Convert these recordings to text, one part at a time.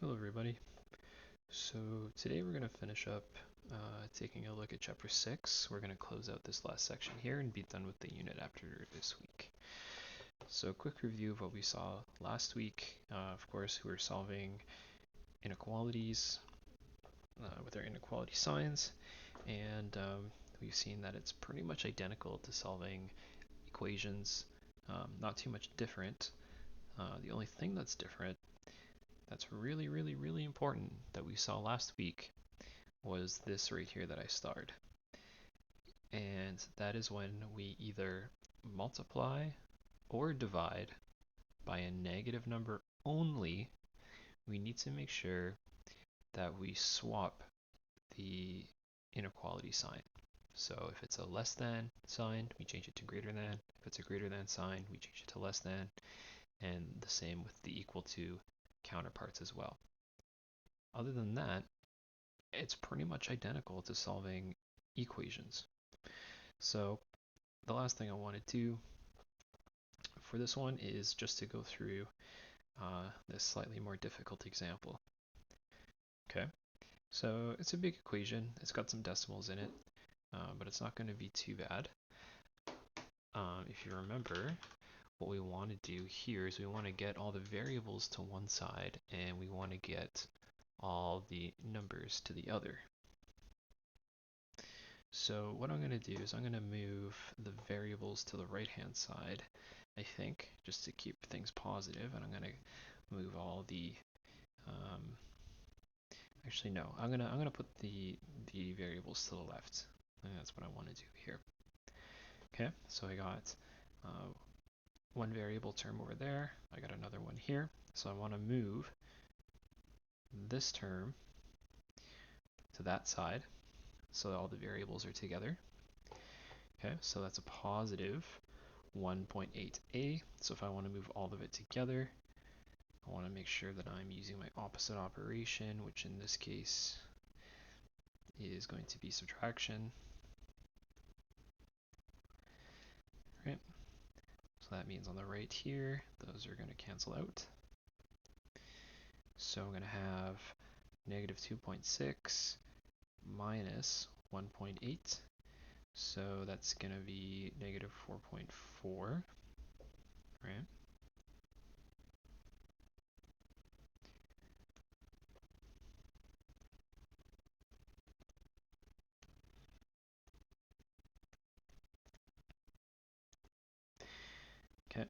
Hello everybody. So today we're going to finish up taking a look at chapter 6. We're going to close out this last section here and be done with the unit after this week. So a quick review of what we saw last week. Of course, we were solving inequalities with our inequality signs, and we've seen that it's pretty much identical to solving equations, not too much different. The only thing that's different that's really important that we saw last week was this right here that I starred. And that is when we either multiply or divide by a negative number only, we need to make sure that we swap the inequality sign. So if it's a less than sign, we change it to greater than. If it's a greater than sign, we change it to less than. And the same with the equal to counterparts as well. Other than that, it's pretty much identical to solving equations. So the last thing I want to do for this one is just to go through this slightly more difficult example. Okay, so it's a big equation. It's got some decimals in it, but it's not going to be too bad. If you remember, what we want to do here is we want to get all the variables to one side and we want to get all the numbers to the other. So what I'm going to do is I'm going to move the variables to the right hand side, I think, just to keep things positive, and I'm going to move all the actually no, I'm gonna put the variables to the left. I think that's what I want to do here. Okay, so I got one variable term over there, I got another one here, so I want to move this term to that side so that all the variables are together. Okay, so that's a positive 1.8a. So if I want to move all of it together, I want to make sure that I'm using my opposite operation, which in this case is going to be subtraction. Right. So that means on the right here, those are going to cancel out. So I'm going to have negative 2.6 minus 1.8. So that's going to be negative 4.4, right? Okay,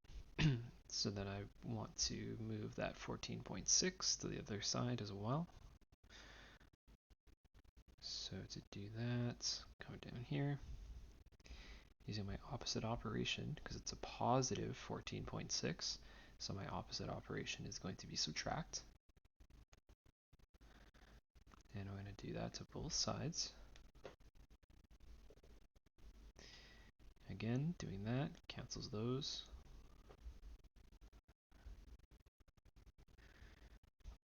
so then I want to move that 14.6 to the other side as well. So to do that, come down here, using my opposite operation, because it's a positive 14.6, so my opposite operation is going to be subtract. And I'm going to do that to both sides. Again, doing that cancels those.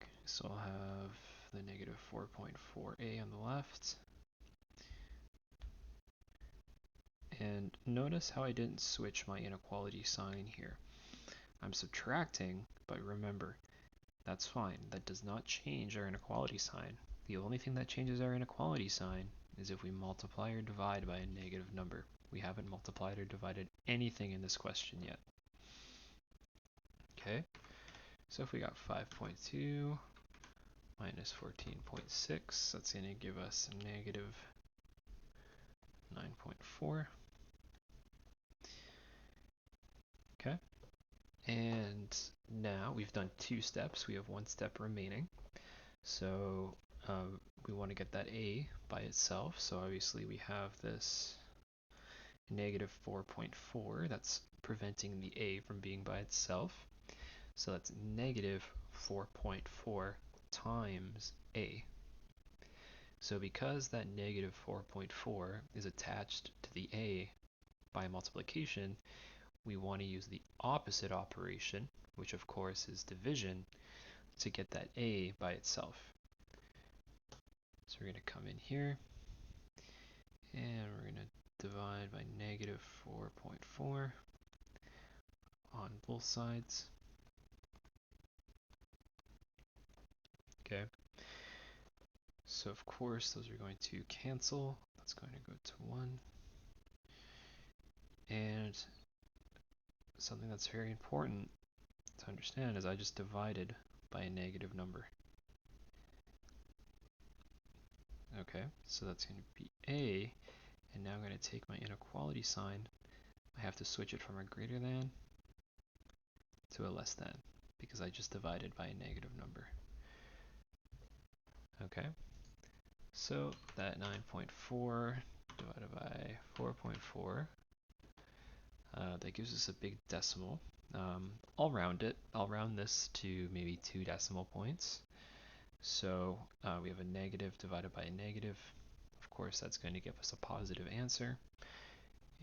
Okay, so I'll have the negative 4.4a on the left. And notice how I didn't switch my inequality sign here. I'm subtracting, but remember, that's fine. That does not change our inequality sign. The only thing that changes our inequality sign is if we multiply or divide by a negative number. We haven't multiplied or divided anything in this question yet. Okay, so if we got 5.2 minus 14.6, that's going to give us a negative 9.4. Okay, and now we've done 2 steps. We have 1 step remaining. So we want to get that a by itself. So obviously we have this negative 4.4 that's preventing the a from being by itself. So that's negative 4.4 times a. So because that negative 4.4 is attached to the a by multiplication, we want to use the opposite operation, which of course is division, to get that a by itself. So we're going to come in here and we're going to divide by negative 4.4 on both sides. Okay. So of course those are going to cancel. That's going to go to 1. And something that's very important to understand is I just divided by a negative number. Okay, so that's going to be A, and now I'm going to take my inequality sign. I have to switch it from a greater than to a less than, because I just divided by a negative number. Okay, so that 9.4 divided by 4.4, that gives us a big decimal. I'll round it. I'll round this to maybe 2 decimal points. So we have a negative divided by a negative. Of course, that's going to give us a positive answer.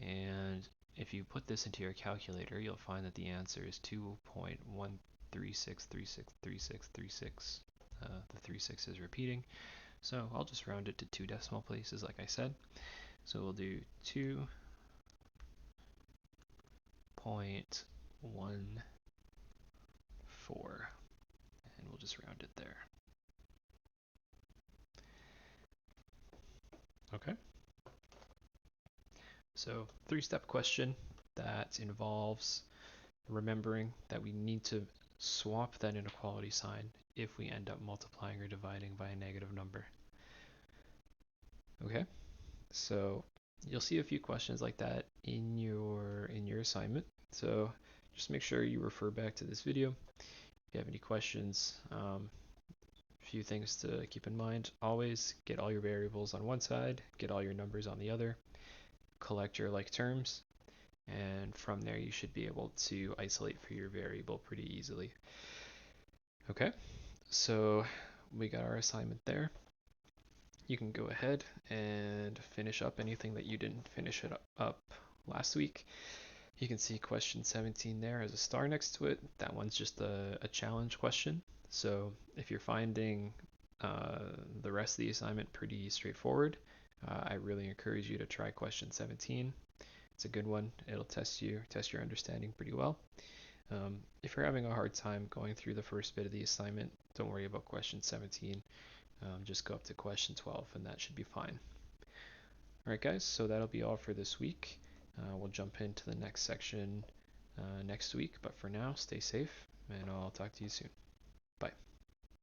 And if you put this into your calculator, you'll find that the answer is 2.136363636. The 36 is repeating. So I'll just round it to 2 decimal places, like I said. So we'll do 2.14, and we'll just round it there. Okay. So 3-step question that involves remembering that we need to swap that inequality sign if we end up multiplying or dividing by a negative number. Okay, so you'll see a few questions like that in your assignment. So just make sure you refer back to this video. If you have any questions, a few things to keep in mind. Always get all your variables on one side, get all your numbers on the other, collect your like terms, and from there you should be able to isolate for your variable pretty easily. Okay, so we got our assignment there. You can go ahead and finish up anything that you didn't finish it up last week. You can see question 17 there as a star next to it. That one's just a challenge question. So if you're finding the rest of the assignment pretty straightforward, I really encourage you to try question 17. It's a good one. It'll test your understanding pretty well. If you're having a hard time going through the first bit of the assignment, don't worry about question 17. Just go up to question 12 and that should be fine. Alright guys, so that'll be all for this week. We'll jump into the next section next week, but for now, stay safe and I'll talk to you soon. Bye.